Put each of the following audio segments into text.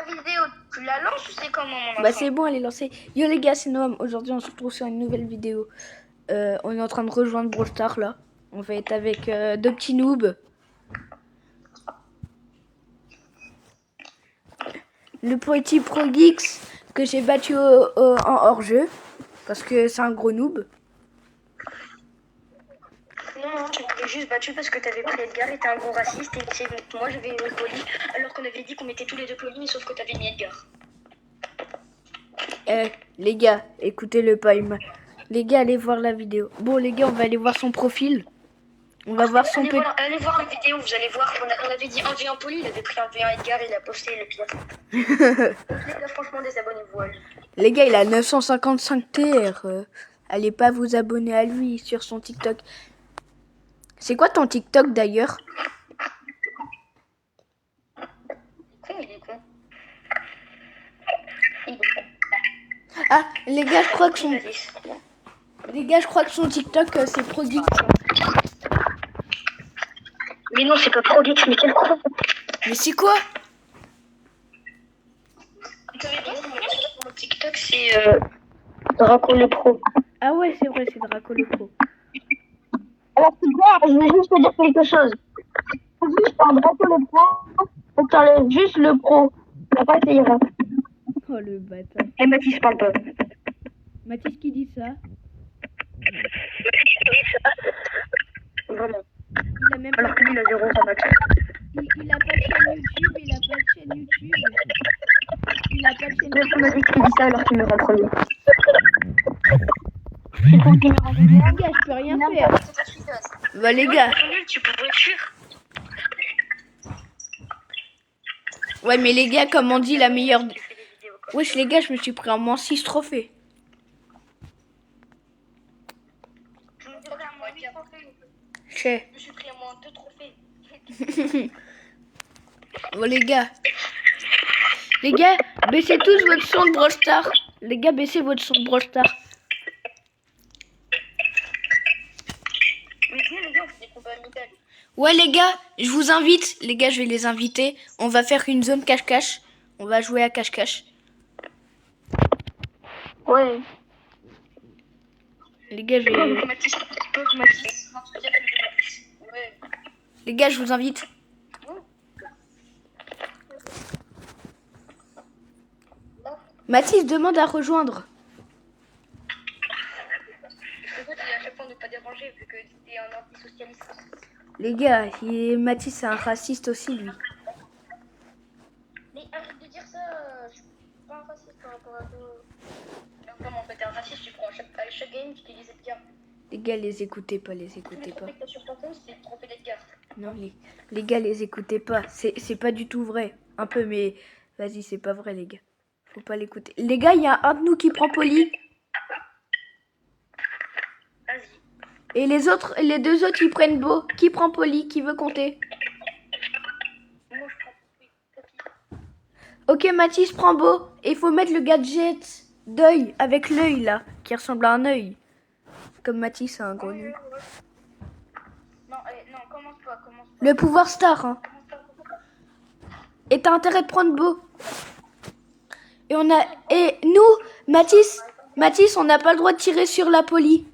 vidéo, tu la lances ou c'est comment mon enfant? Bah c'est bon, elle est lancée. Yo les gars, c'est Noam. Aujourd'hui, on se retrouve sur une nouvelle vidéo. On est en train de rejoindre Brawl Stars là. On va être avec deux petits noobs. Le petit Progix que j'ai battu en hors-jeu. Parce que c'est un gros noob. Non, tu m'avais juste battu parce que t'avais pris Edgar et t'es un gros raciste et que moi j'avais une poli alors qu'on avait dit qu'on mettait tous les deux polis mais sauf que t'avais mis Edgar. Les gars, écoutez-le pas. Les gars, allez voir la vidéo. Bon les gars, on va aller voir son profil. On va voir son petit... Allez voir la vidéo, vous allez voir, on avait dit 1v1 poli, il avait pris 1v1 Edgar et il a posté le pire. Donc les gars, franchement, désabonnez-vous à lui. Les gars, il a 955 TR. Allez pas vous abonner à lui sur son TikTok. C'est quoi ton TikTok d'ailleurs? Il est con. Il est con. Ah, les gars, je crois que son TikTok c'est Progix. Mais non, c'est pas Progix, mais quel con. Mais c'est quoi? Vous savez pas, mon TikTok c'est Draco le Pro. Ah ouais, c'est vrai, c'est Draco le Pro. Alors c'est quoi? Je vais juste te dire quelque chose. Juste un Draco le Pro, faut que t'enlèves juste le Pro. Après ça ira. Oh le bâtard. Et Mathis parle pas. Mathis qui dit ça? Vraiment. Il a même pas... Alors que lui il a 0 Max. Il a pas de chaîne YouTube, il a pas de chaîne YouTube. Il a pas de chaîne Je me dis qu'il dit ça alors qu'il me rend premier. C'est pour qu'il me rend premier. Les gars, je peux rien faire. Bah les gars. Tu pourrais fuir. Ouais, mais les gars, comme on dit, la meilleure... Wesh les gars, je me suis pris en moins 6 trophées. Je sais. Je me suis pris à moins 2 trophées. Bon les gars. Les gars, baissez tous votre son de Brawl Stars. Les gars, baissez votre son de Brawl Stars. Mais viens les gars, on fait des combats amicaux. Ouais les gars, je vous invite. Les gars, je vais les inviter. On va faire une zone cache-cache. On va jouer à cache-cache. Ouais. Les gars, je vais... Mathis. Ouais. Les gars, je vous invite. Mathis demande à rejoindre. Je peux à chaque fois ne pas déranger vu que t'es un antisocialiste. Les gars, Mathis c'est un raciste aussi lui. Mais arrête de dire ça, je suis pas un raciste par rapport à toi. Comment en fait t'es un raciste, tu prends à chaque game tu utilises Edgar. Les gars, les écoutez pas, les Tous écoutez les pas. trophées que t'as sur ton compte, c'est le trophée d'Edgar. Non, les gars, les écoutez pas. C'est pas du tout vrai. Un peu, mais vas-y, c'est pas vrai, les gars. Faut pas l'écouter. Les gars, il y a un de nous qui prend Poli. Vas-y. Et les deux autres, ils prennent Beau. Qui prend Poli? Qui veut compter? Moi je prends Poppy. Ok, Mathis prend Beau. Et il faut mettre le gadget d'œil avec l'œil là, qui ressemble à un œil. Comme Mathis, c'est un gros nul. Non, non, commence pas. Le pouvoir star, hein. Et t'as intérêt de prendre Beau. Et nous, Mathis, on n'a pas le droit de tirer sur la Poli.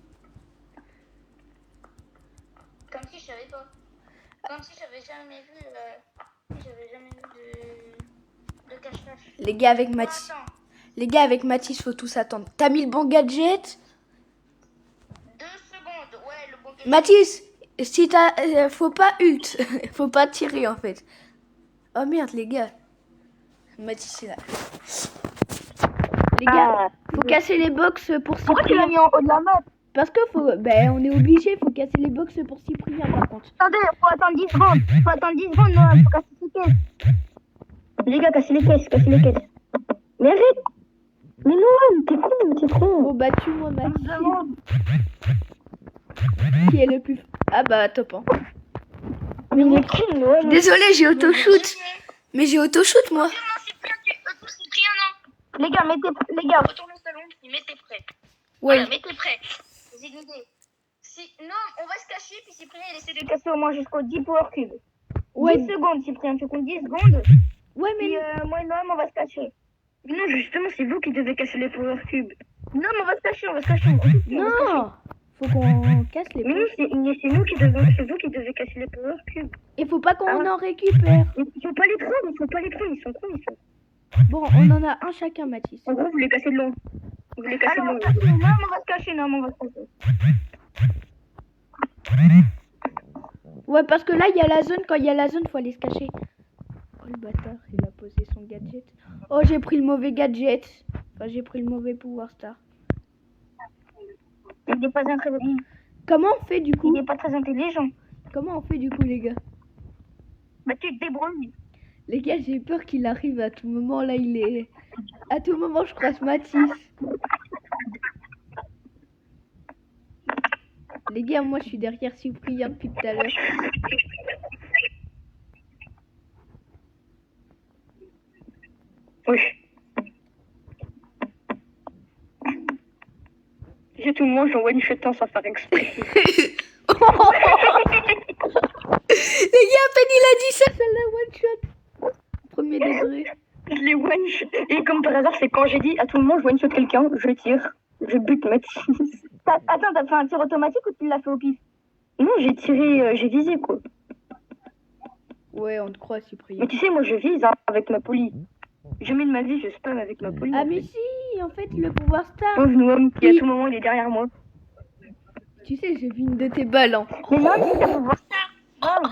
Comme si je savais pas. Comme si j'avais jamais vu de cache-cache. Les gars, avec Mathis, faut tous attendre. T'as mis le bon gadget? 2 secondes, ouais, le bon gadget. Mathis, si t'as... faut pas ult. Faut pas tirer, en fait. Oh merde, les gars. Mathis est là. Les gars, faut casser les box pour Cyprien. Pourquoi tu l'as mis en haut de la map? Parce que on est obligé, faut casser les box pour Cyprien, par contre. Attendez, faut attendre 10 secondes. Non, faut casser les caisses. Les gars, cassez les caisses. Mais arrête. Mais non, t'es con. Oh, bah tue-moi, Mathis. Qui est le plus... Ah bah, top, hein. Mais il est con, ouais. Désolé, j'ai auto-shoot. Mais j'ai auto-shoot, moi. Les gars, retourne au salon et mettez prêt. Ouais. Voilà, mettez prêt. J'ai une idée. Non, on va se cacher, puis Cyprien il essaie de casser au moins jusqu'au 10 power cube. Ouais. 10 secondes, Cyprien, tu comptes 10 secondes. Ouais, mais Puis moi et Noam, on va se cacher. Non, justement, c'est vous qui devez casser les Power Cubes. Non, mais on va se cacher, on va se cacher. non, faut qu'on casse les Mais points. non, c'est vous qui devez casser les Power Cubes. Il faut pas qu'on Ah. en récupère. Il faut pas les prendre, il faut pas les prendre, ils sont cons, ils sont. Bon, on en a un chacun, Mathis. En gros, vous les cassez de long. Vous les cassez de long. Non, on va se cacher, non, on va se cacher. Ouais, parce que là, il y a la zone. Quand il y a la zone, faut aller se cacher. Oh, le bâtard, il a posé son gadget. Oh, j'ai pris le mauvais gadget. Enfin, j'ai pris le mauvais pouvoir star. Il n'est pas intelligent. Comment on fait du Il coup? n'est pas très intelligent. Comment on fait du coup, les gars? Bah, tu te débrouilles. Les gars, j'ai peur qu'il arrive à tout moment. Là, il est... À tout moment, je croise Mathis. Les gars, moi, je suis derrière Cyprien depuis tout à l'heure. Oui. J'ai tout le monde, j'envoie une chute sans faire exprès. Les gars, à peine il a dit ça, c'est la one shot. Premier degré. Je les one shot. Et comme par hasard, c'est quand j'ai dit à tout le monde, je one shot quelqu'un, je tire, je bute Mathis. Attends, t'as fait un tir automatique ou tu l'as fait au pif? Non, j'ai tiré, j'ai visé quoi. Ouais, on te croit, Cyprien. Mais tu sais, moi je vise hein, avec ma poli. Jamais de ma vie, je spam avec ma poli. Ah, mais si, en fait, le pouvoir star. Pauvre Noam qui à tout moment il est derrière moi. Tu sais, j'ai vu une de tes balles. Hein. Mais non, c'est un pouvoir star. Non.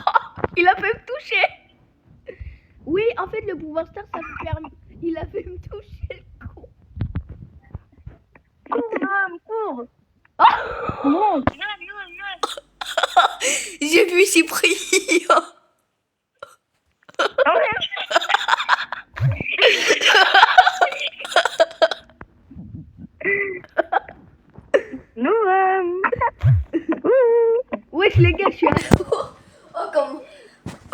Il a fait me toucher. Oui, en fait, le pouvoir star, ça me permet. Il a fait me toucher, le con. Cours, Noam, cours. Oh Non. J'ai vu Cyprien. Ah ouais. Noam. Wesh, les gars, je suis à... Oh, comment...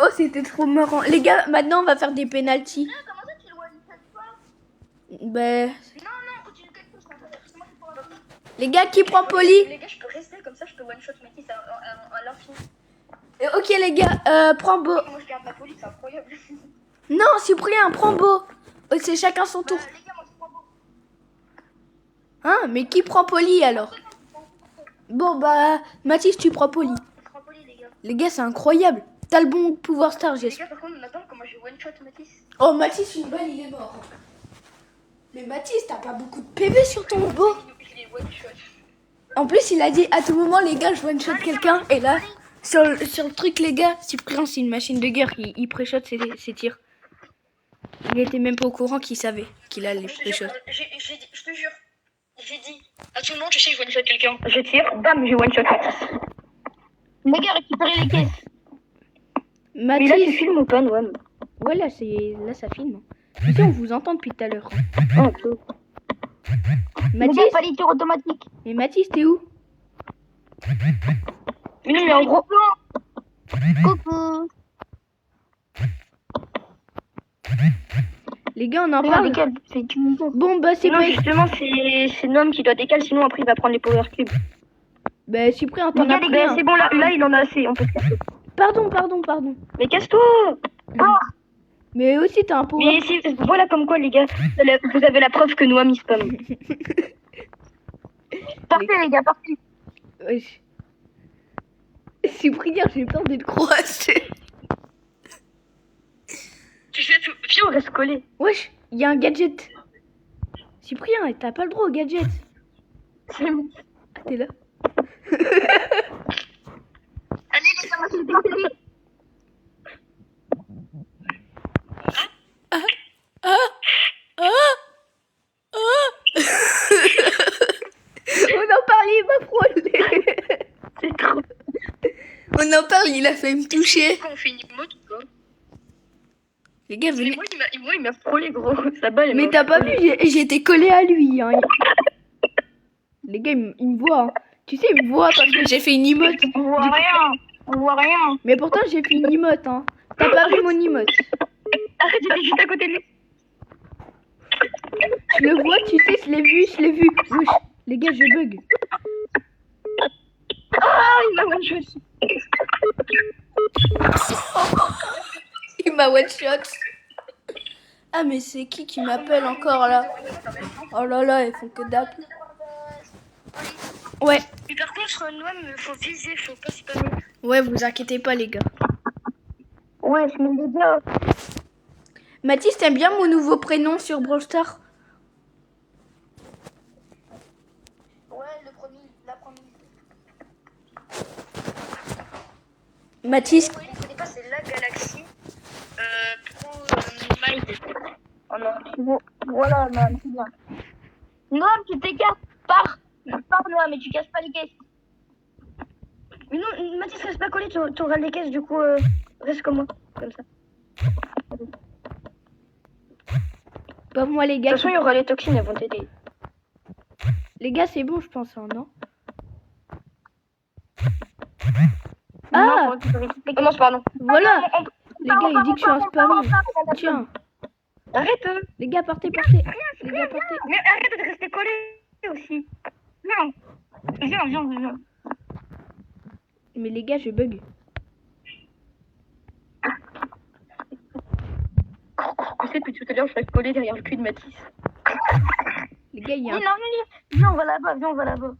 Oh, c'était trop marrant. Les gars, maintenant, on va faire des pénaltys. Comment ça tu le one shot pas? Ben... Non, continue quelque chose. Les gars, qui prend Poli? Les gars, je peux rester comme ça, je peux one shot Mathis à l'infini. Ok, les gars, prends Beau. Moi, je garde ma police, c'est incroyable. Non, Cyprien, prends Beau. Oh, c'est chacun son tour. Les gars, moi, je prends beau. Hein, mais qui prend Poli alors? Bon, bah, Mathis, tu prends Poli. Je prends poli, les gars. Les gars, c'est incroyable. T'as le bon pouvoir star, Les j'espère. gars, par contre, on attend comment j'ai one shot Mathis. Oh, Mathis, une balle, il est mort. Mais Mathis, t'as pas beaucoup de PV sur ton beau. Je l'ai one shot. En plus, il a dit à tout moment, les gars, je one shot quelqu'un. Et là, sur le truc, les gars, Cyprien, c'est une machine de guerre. Il pré-shot ses tirs. Il était même pas au courant qu'il savait qu'il allait pré-shot. Je te jure, j'ai dit à tout le monde, je sais que je one shot quelqu'un. Je tire, bam, j'ai one shot Mathis. Les gars, récupérez les caisses. Mais là, tu Mathis. filmes ou pas, Noam? Ouais, là, ça filme. Tu sais, on vous entend depuis tout à l'heure. Oh, cool. Mathis. Pas les tirs automatiques. Mais Mathis, t'es où? Mais non, mais en gros plan. Coucou. Les gars, on en Non, parle. décale, c'est une Bon, bah, c'est Non, pas... justement, c'est Noam qui doit décaler, sinon après il va prendre les power cubes. Bah, Cyprien, Les t'en gars, as les pris gars, un. c'est bon, là, il en a assez, on peut se casser. Pardon. Mais casse-toi. Mais aussi, t'as un pouvoir. Mais si, voilà comme quoi, les gars, vous avez la preuve que Noam il spam. Parfait, les gars, parfait. Wesh. Cyprien, j'ai peur d'être croisé. Tu fais tout. Viens, on reste collés. Wesh, il y a un gadget. Cyprien, t'as pas le droit au gadget. Ah, t'es là. Allez, les gars, on va se décaler. On en parle, il m'a frôlé. C'est trop. On en parle, il a fait me toucher. On fait une emote ou quoi? Les gars, venez. Moi, il m'a frôlé, gros. Sa balle, elle Mais m'a t'as pas frôlé. vu, j'étais collé à lui. Hein. Les gars, il me voit. Hein. Tu sais, il me voit parce que j'ai fait une emote. On voit rien. On voit rien. Mais pourtant, j'ai fait une emote. Hein. T'as pas vu mon emote? Arrête, j'étais juste à côté de lui. Je le vois, tu sais, je l'ai vu. Wesh, les gars, je bug. Ah, il m'a one shot. Il m'a one shot. Ah, mais c'est qui m'appelle encore là? Oh là là, ils font que d'appeler. Ouais. Mais par contre, Noam, faut viser, faut pas spammer. Ouais, vous inquiétez pas, les gars. Ouais, je me l'ai bien. Mathis, t'aimes bien mon nouveau prénom sur Brawl Stars? Ouais, la première. Mathis, Vous ne connaissez pas, c'est la galaxie. Pro Mind. Oh non, voilà, Noam, c'est bien. Noam, tu t'écartes. Pars, Noam, mais tu casses pas les caisses. Mais non, Mathis, reste pas collé, tu auras les caisses, du coup, reste comme moi, comme ça. pas moi, les De gars. toute façon, il y aura les toxines, elles vont t'aider. Les gars, c'est bon, je pense, hein, non? Ah, commence, pardon. Voilà. Les gars, il dit que je suis un spam. Tiens. Arrête. Les gars, partez. Les gars, partez. Mais arrête de rester collé aussi. Non. Viens. Mais les gars, je bug. Tu sais, depuis tout à l'heure, je reste collé derrière le cul de Mathis. Les gars, il y a un... Non, viens, on va là-bas.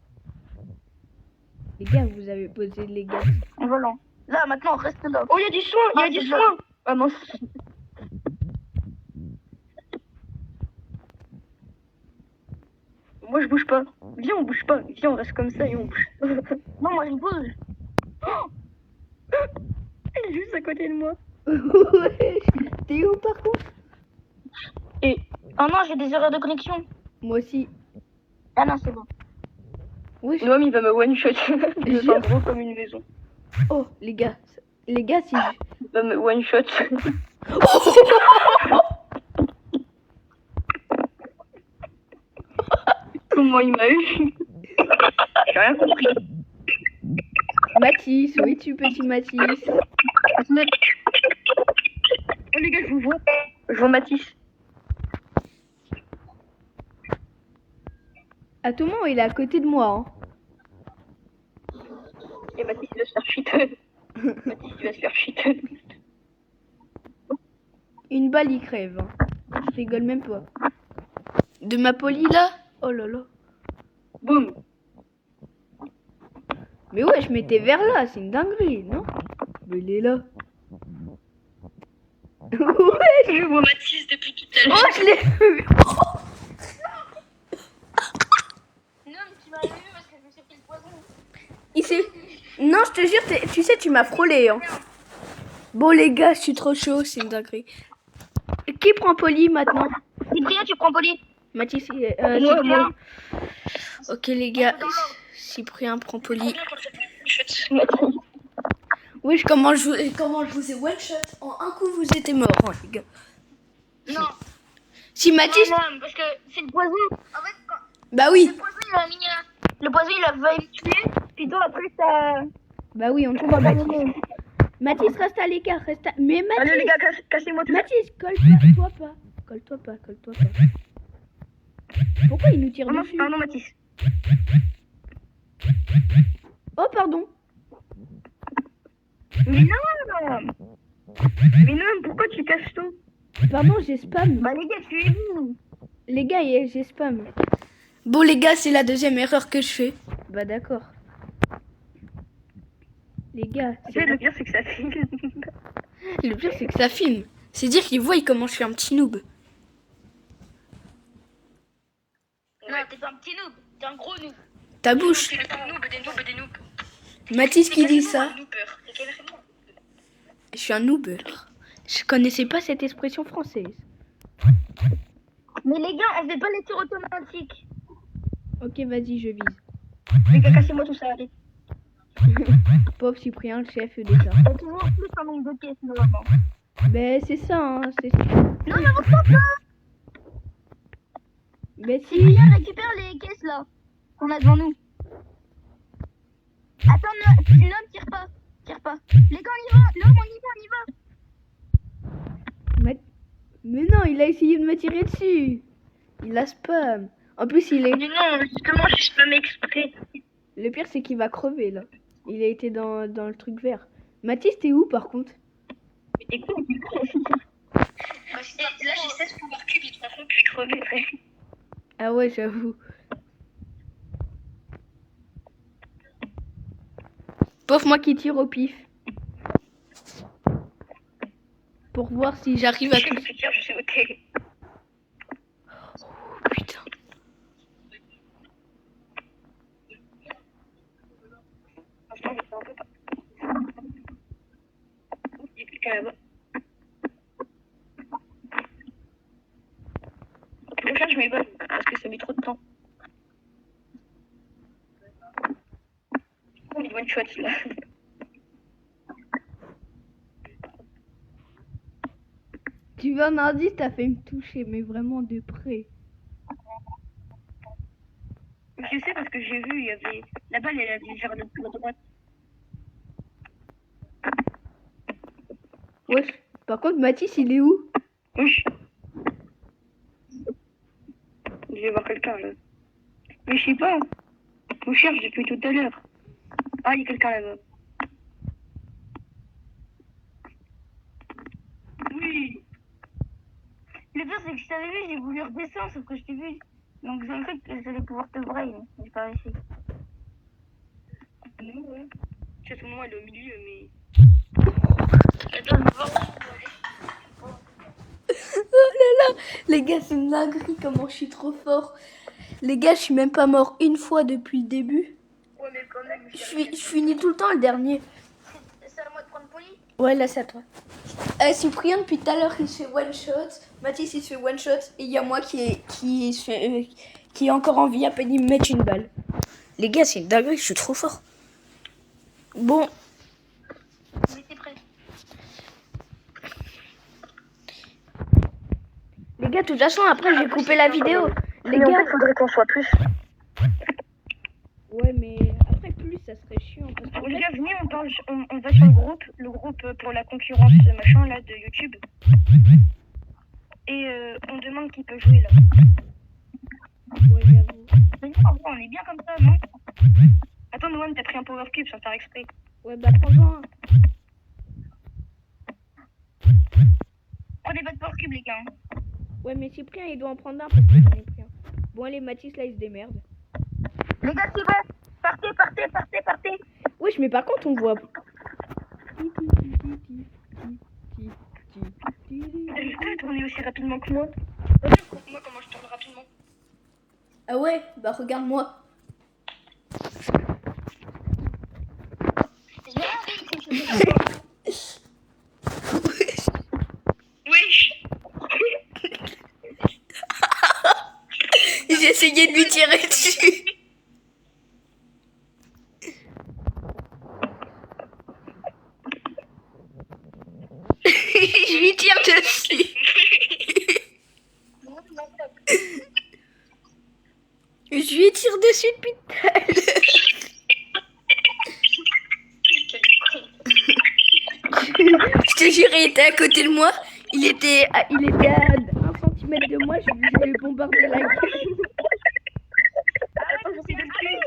Les gars, vous avez posé les gars. On va là. Là, maintenant, reste là. Oh, il y a du soin, Ah, mince. Moi, je bouge pas. Viens, on bouge pas. Viens, on reste comme ça et on bouge. Non, moi, je bouge. Oh, elle est juste à côté de moi. Ouais. T'es où, par contre? Et... Oh non, j'ai des erreurs de connexion. Moi aussi. Ah non, c'est bon. Oui. Noam, il va me one-shot. Il me sent gros comme une maison. Oh, les gars, si je... Il va me one-shot. Comment il m'a eu? J'ai rien compris. Mathis, où es-tu, petit Mathis? Oh les gars, je vous vois. Je vois Mathis. À tout moment, il est à côté de moi. Hein. Et Mathis, il va se faire shit. Mathis, il va se faire shit. Une balle, il crève. Hein. Je rigole même pas. De ma poly, là? Oh là là. Boum. Mais ouais, je m'étais vers là, c'est une dinguerie, non? Mais il est là. Ouais. Je vois Mathis depuis tout à l'heure. Oh, je l'ai vu. Non, mais tu m'as vu parce que je me suis pris le poison. Il s'est... Non, je te jure, tu sais, tu m'as frôlé. Hein. Bon, les gars, je suis trop chaud, c'est une dinguerie. Qui prend Poli maintenant? Cyprien, tu prends Poli. Mathis, Cyprien. moi. Ok, les gars, Cyprien prend Poli. Oui, comment je vous ai one shot? En un coup, vous étiez morts, hein, les gars. Non. Si Mathis... Non, parce que c'est le poison. En fait, quand... Bah oui. Le poison, il a mis... Le poison, il a failli me tuer. Puis toi, après, ça... Bah oui, on te voit, Mathis. Mathis, reste à l'écart, reste à... Mais Mathis... Allez, les gars, cassez-moi tout. Mathis, colle-toi pas. Colle-toi pas. Pourquoi il nous tire dessus? Pardon, Mathis. Oh, pardon. Mais non, pourquoi tu casses tout? Pardon, j'ai spam. Bah les gars, tuez-vous. Les gars, j'ai spam. Bon, les gars, c'est la deuxième erreur que je fais. Bah d'accord. Les gars... Le pire, c'est que ça filme. Le pire, c'est que ça filme. C'est dire qu'ils voient comment je suis un petit noob. Non, t'es pas un petit noob, t'es un gros noob. Ta bouche. Des noobs. Mathis qui dit ça. C'est carrément. Je suis un noober. Je connaissais pas cette expression française. Mais les gars, on fait pas les tirs automatiques. Ok, vas-y, je vise. Les gars, cassez-moi tout ça, allez. Pauvre Cyprien, le chef d'État. T'as toujours plus un nombre de pièces, normalement. Ben, c'est ça, hein. Non, mais avance pas. Ben, si. Cyprien, récupère les caisses, là. Qu'on a devant nous. Attends, l'homme, tire pas. Les gars, on y va. L'homme, on y va. Mais non, il a essayé de me tirer dessus. Il a spam. En plus, il est... Mais non, justement, j'ai spam exprès. Le pire, c'est qu'il va crever, là. Il a été dans le truc vert. Mathis, t'es où, par contre? Mais t'es con. Là, j'ai 16 pouvoirs cubes, et de toute façon, je vais crever, frère. Ah ouais, j'avoue. Pauvre moi qui tire au pif. Pour voir si j'arrive à Je tout. suis sûr, je suis au télé. Putain. Franchement, je sais un peu pas. Il y a quelqu'un là-bas. Pour ça, je m'évade parce que ça met trop de temps. Oh, une one shot là. Tu veux un indice, t'as fait me toucher, mais vraiment de près. Je sais parce que j'ai vu, il y avait. La balle, elle a dit vers le droite. Wesh. Par contre, Mathis, il est où? Oui. Je vais voir quelqu'un là. Mais je sais pas. Je cherche depuis tout à l'heure. Ah, il y a quelqu'un là-bas. Oui. Le pire, c'est que je t'avais vu, j'ai voulu redescendre, sauf que je t'ai vu. Donc j'ai cru que j'allais pouvoir te brailler. J'ai pas réussi. Non, ouais. Tu sais, son nom, elle est au milieu, mais. Attends, je vais voir. Oh là là. Les gars, c'est une dinguerie comment je suis trop fort. Les gars, je suis même pas mort une fois depuis le début. Ouais, mais quand même, Je finis tout le temps le dernier. c'est à moi de prendre poli. Ouais, là, c'est à toi. Cyprien, depuis tout à l'heure, il se fait one shot. Mathis, il se fait one shot. Et il y a moi qui est encore en vie à peine il me met une balle. Les gars, c'est une dinguerie, je suis trop fort. Bon, Mais c'est prêt. les gars, de toute façon, après, j'ai coupé la vidéo. Les Mais en gars. fait, faudrait qu'on soit plus. Ouais, mais après, plus, ça serait chiant. Parce qu'en Les fait, gars, venez, on va sur le groupe pour la concurrence machin là de YouTube. Et on demande qui peut jouer là. ouais, j'avoue. Mais en vrai, on est bien comme ça, non? Attends, Noam, t'as pris un power cube sans faire exprès. Ouais, bah, prends-en un. Prenez votre power cube, les gars. Ouais, mais Cyprien, il doit en prendre un parce que j'en ai pris un. Bon, allez, Mathis, là, il se démerde. Les gars, c'est bon. Partez, partez, partez, partez. Wesh, mais par contre, on voit. T'arrives pas à tourner aussi rapidement que moi? Vas-y, moi comment je tourne rapidement. Ah ouais, bah, regarde-moi. Wesh. J'ai essayé de lui tirer dessus. Je lui tire dessus. Je lui tire dessus depuis tout à l'heure. Je te jure, il était à côté de moi. Il était à 1 centimètre de moi. Je lui ai bombardé la gueule. Attends, j'essaie de le tuer.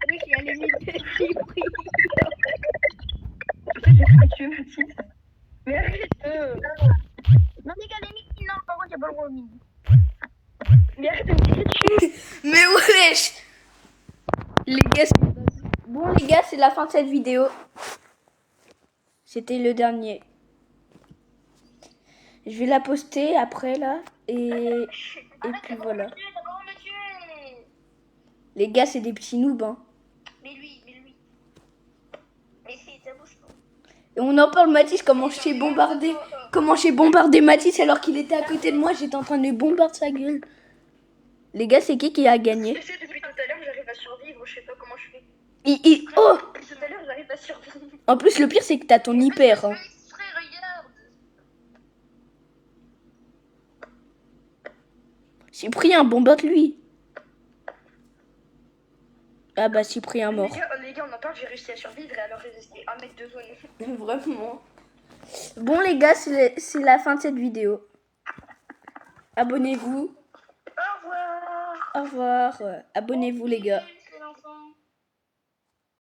Oui, je suis à la limite de Cyprien. J'ai pas tué Mathis. Mais arrête. Non, les gars, les mines, non, par contre, y'a pas le droit aux mines. Mais arrête de me tirer dessus. Mais wesh. Les gars, bon les gars, c'est la fin de cette vidéo. C'était le dernier. Je vais la poster après là. Et puis voilà. Les gars, c'est des petits noobs. Hein. Mais lui. Mais si, ça bouge pas. Et on en parle, Mathis, comment je t'ai bombardé. Comment j'ai bombardé Mathis alors qu'il était à côté de moi. J'étais en train de lui bombarder sa gueule. Les gars, c'est qui a gagné? Je sais, depuis tout à l'heure, j'arrive à survivre. Je sais pas comment je fais. Oh. Depuis tout à l'heure, j'arrive à survivre. En plus, le pire, c'est que t'as ton hyper. Hein. Regarde. Cyprien, bombarde lui. Ah bah, Cyprien mort. Les gars, on en parle, j'ai réussi à survivre et alors résister 1 mètre de zone. Vraiment. Bon les gars, c'est la fin de cette vidéo. Abonnez-vous. Au revoir. Au revoir. Abonnez-vous les gars.